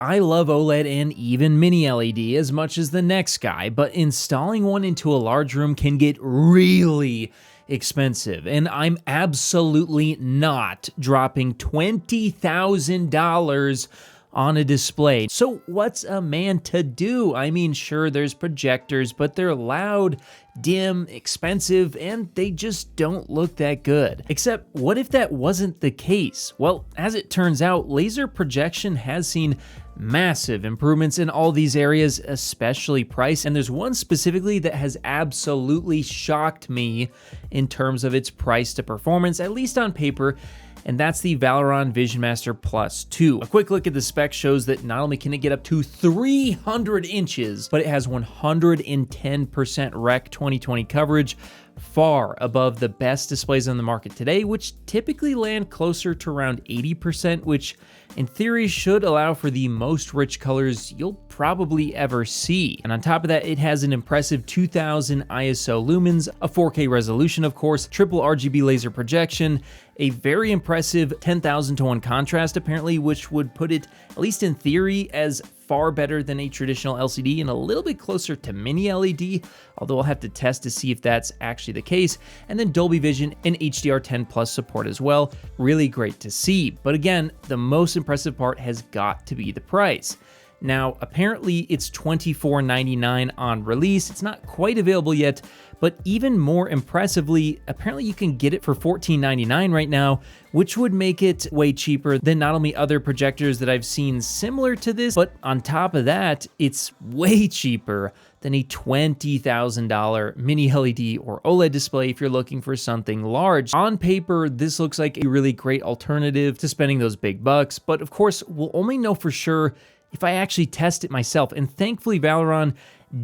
I love OLED and even mini LED as much as the next guy, but installing one into a large room can get really expensive, and I'm absolutely not dropping $20,000 on a display. So what's a man to do? I mean, sure, there's projectors, but they're loud, dim, expensive, and they just don't look that good. Except, what if that wasn't the case? Well, as it turns out, laser projection has seen massive improvements in all these areas, especially price, and there's one specifically that has absolutely shocked me in terms of its price to performance, at least on paper, and that's the Valerion VisionMaster Plus 2. A quick look at the specs shows that not only can it get up to 300 inches, but it has 110% Rec 2020 coverage, far above the best displays on the market today, which typically land closer to around 80%, which in theory should allow for the most rich colors you'll probably ever see. And on top of that, it has an impressive 2000 ISO lumens, a 4K resolution, of course, triple RGB laser projection, a very impressive 10,000 to 1 contrast apparently, which would put it, at least in theory, as far better than a traditional LCD and a little bit closer to mini LED, although I'll have to test to see if that's actually the case. And then Dolby Vision and HDR 10 Plus support as well. Really great to see. But again, the most impressive part has got to be the price. Now, apparently it's $24.99 on release. It's not quite available yet, but even more impressively, apparently you can get it for $14.99 right now, which would make it way cheaper than not only other projectors that I've seen similar to this, but on top of that, it's way cheaper than a $20,000 mini LED or OLED display if you're looking for something large. On paper, this looks like a really great alternative to spending those big bucks, but of course, we'll only know for sure if I actually test it myself. And thankfully, Valerion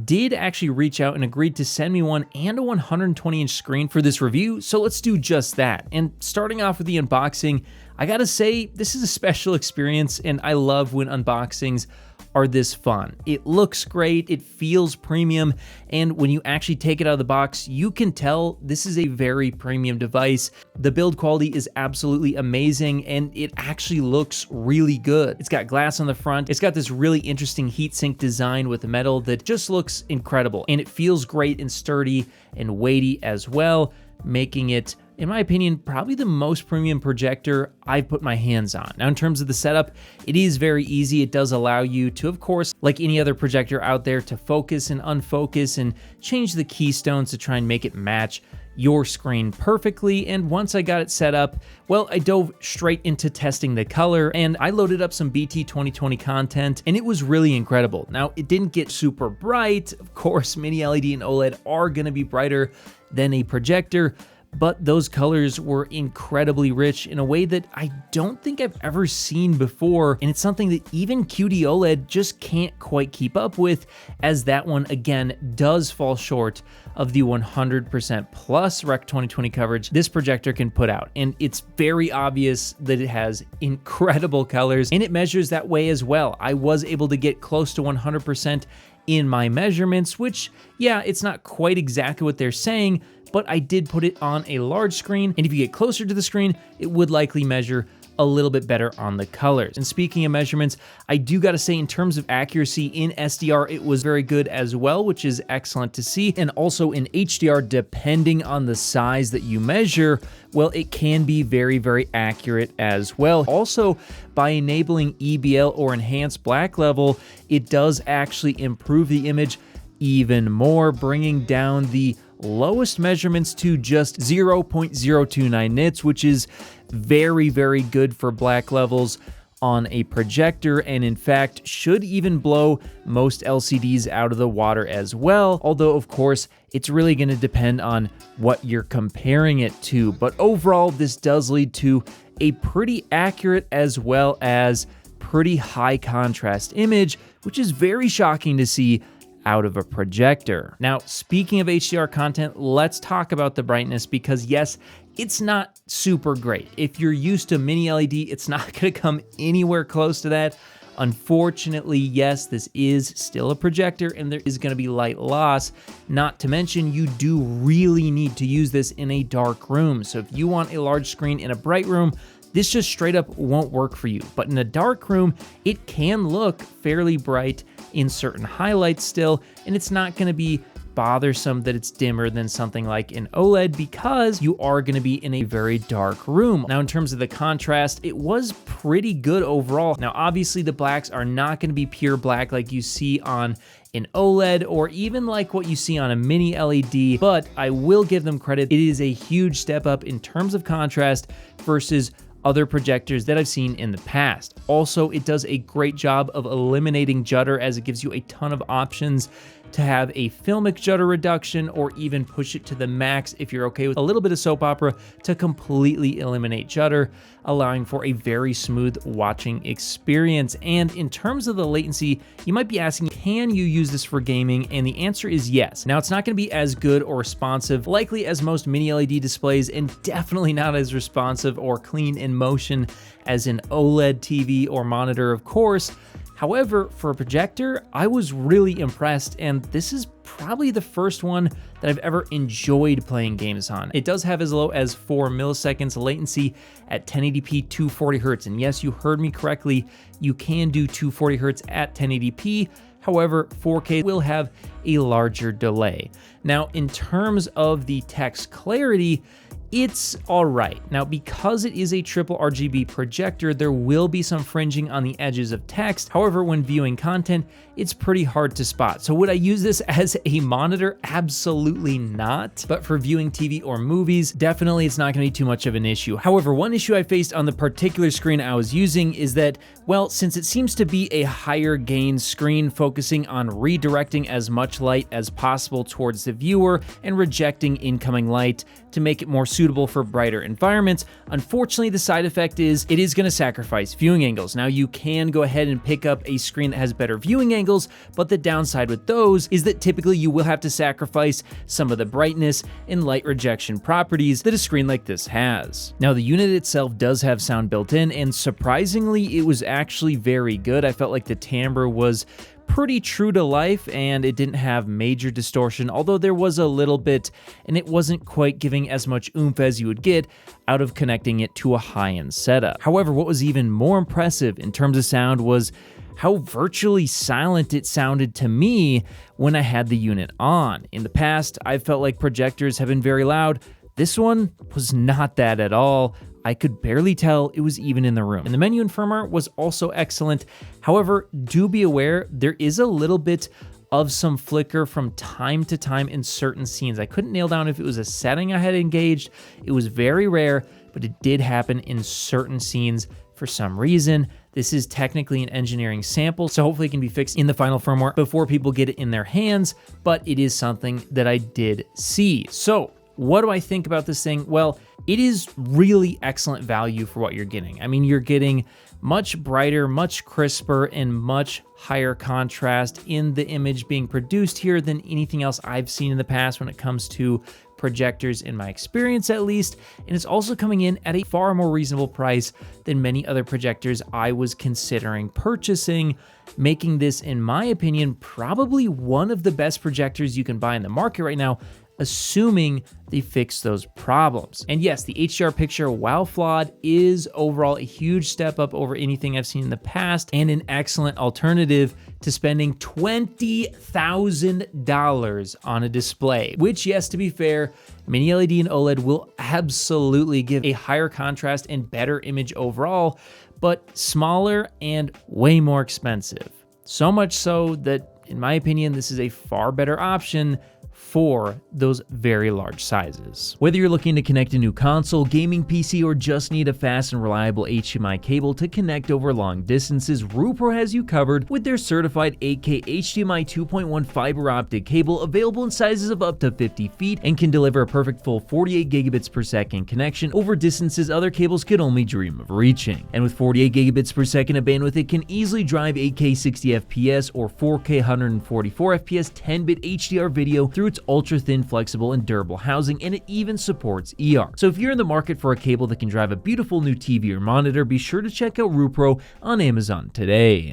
did actually reach out and agreed to send me one and a 120-inch screen for this review, so let's do just that. And starting off with the unboxing, I gotta say, this is a special experience, and I love when unboxings are this fun. It looks great, it feels premium, and when you actually take it out of the box, you can tell this is a very premium device. The build quality is absolutely amazing, and it actually looks really good. It's got glass on the front, it's got this really interesting heatsink design with metal that just looks incredible, and it feels great and sturdy and weighty as well, making it, in my opinion, probably the most premium projector I've put my hands on. Now, in terms of the setup, it is very easy. It does allow you to, of course, like any other projector out there, to focus and unfocus and change the keystones to try and make it match your screen perfectly. And once I got it set up, well, I dove straight into testing the color, and I loaded up some BT 2020 content, and it was really incredible. Now, it didn't get super bright. Of course, mini LED and OLED are gonna be brighter than a projector, but those colors were incredibly rich in a way that I don't think I've ever seen before, and it's something that even QD OLED just can't quite keep up with, as that one, again, does fall short of the 100% plus Rec 2020 coverage this projector can put out. And it's very obvious that it has incredible colors, and it measures that way as well. I was able to get close to 100% in my measurements, which, yeah, it's not quite exactly what they're saying, but I did put it on a large screen, and if you get closer to the screen, it would likely measure a little bit better on the colors. And speaking of measurements, I do gotta say, in terms of accuracy in SDR, it was very good as well, which is excellent to see. And also in HDR, depending on the size that you measure, well, it can be very, very accurate as well. Also, by enabling EBL or enhanced black level, it does actually improve the image even more, bringing down the lowest measurements to just 0.029 nits, which is very, very good for black levels on a projector, and in fact should even blow most LCDs out of the water as well, although of course it's really going to depend on what you're comparing it to. But overall, this does lead to a pretty accurate as well as pretty high contrast image, which is very shocking to see out of a projector. Now, speaking of HDR content, let's talk about the brightness, because yes, it's not super great. If you're used to mini LED, it's not gonna come anywhere close to that. Unfortunately, yes, this is still a projector and there is gonna be light loss. Not to mention, you do really need to use this in a dark room. So if you want a large screen in a bright room, this just straight up won't work for you. But in a dark room, it can look fairly bright in certain highlights still, and it's not going to be bothersome that it's dimmer than something like an OLED because you are going to be in a very dark room. Now, in terms of the contrast, it was pretty good overall. Now, obviously the blacks are not going to be pure black like you see on an OLED or even like what you see on a mini LED, but I will give them credit. It is a huge step up in terms of contrast versus other projectors that I've seen in the past. Also, it does a great job of eliminating judder as it gives you a ton of options to have a filmic judder reduction or even push it to the max if you're okay with a little bit of soap opera to completely eliminate judder, allowing for a very smooth watching experience. And in terms of the latency, you might be asking, can you use this for gaming? And the answer is yes. Now, it's not going to be as good or responsive likely as most mini LED displays, and definitely not as responsive or clean in motion as an OLED TV or monitor, of course. However, for a projector, I was really impressed, and this is probably the first one that I've ever enjoyed playing games on. It does have as low as 4 milliseconds latency at 1080p 240 Hz, and yes, you heard me correctly, you can do 240 Hz at 1080p. However, 4K will have a larger delay. Now, in terms of the text clarity, it's all right. Now, because it is a triple RGB projector, there will be some fringing on the edges of text. However, when viewing content, it's pretty hard to spot. So would I use this as a monitor? Absolutely not. But for viewing TV or movies, definitely it's not gonna be too much of an issue. However, one issue I faced on the particular screen I was using is that, well, since it seems to be a higher gain screen focusing on redirecting as much light as possible towards the viewer and rejecting incoming light to make it more suitable for brighter environments, unfortunately the side effect is it is going to sacrifice viewing angles. Now, you can go ahead and pick up a screen that has better viewing angles, but the downside with those is that typically you will have to sacrifice some of the brightness and light rejection properties that a screen like this has. Now, the unit itself does have sound built in, and surprisingly it was actually very good. I felt like the timbre was pretty true to life, and it didn't have major distortion, although there was a little bit, and it wasn't quite giving as much oomph as you would get out of connecting it to a high-end setup. However, what was even more impressive in terms of sound was how virtually silent it sounded to me when I had the unit on. In the past, I felt like projectors have been very loud. This one was not that at all. I could barely tell it was even in the room. And the menu and firmware was also excellent. However, do be aware, there is a little bit of some flicker from time to time in certain scenes. I couldn't nail down if it was a setting I had engaged. It was very rare, but it did happen in certain scenes for some reason. This is technically an engineering sample, so hopefully it can be fixed in the final firmware before people get it in their hands, but it is something that I did see. So, what do I think about this thing? Well, it is really excellent value for what you're getting. I mean, you're getting much brighter, much crisper, and much higher contrast in the image being produced here than anything else I've seen in the past when it comes to projectors, in my experience at least. And it's also coming in at a far more reasonable price than many other projectors I was considering purchasing, making this, in my opinion, probably one of the best projectors you can buy in the market right now, assuming they fix those problems. And yes, the HDR picture, while flawed, is overall a huge step up over anything I've seen in the past and an excellent alternative to spending $20,000 on a display, which, yes, to be fair, mini LED and OLED will absolutely give a higher contrast and better image overall, but smaller and way more expensive. So much so that, in my opinion, this is a far better option for those very large sizes. Whether you're looking to connect a new console, gaming PC, or just need a fast and reliable HDMI cable to connect over long distances, Rupro has you covered with their certified 8K HDMI 2.1 fiber optic cable, available in sizes of up to 50 feet and can deliver a perfect full 48 gigabits per second connection over distances other cables could only dream of reaching. And with 48 gigabits per second of bandwidth, it can easily drive 8K 60 FPS or 4K 144 FPS 10-bit HDR video through its ultra-thin, flexible, and durable housing, and it even supports ER. So if you're in the market for a cable that can drive a beautiful new TV or monitor, be sure to check out Rupro on Amazon today.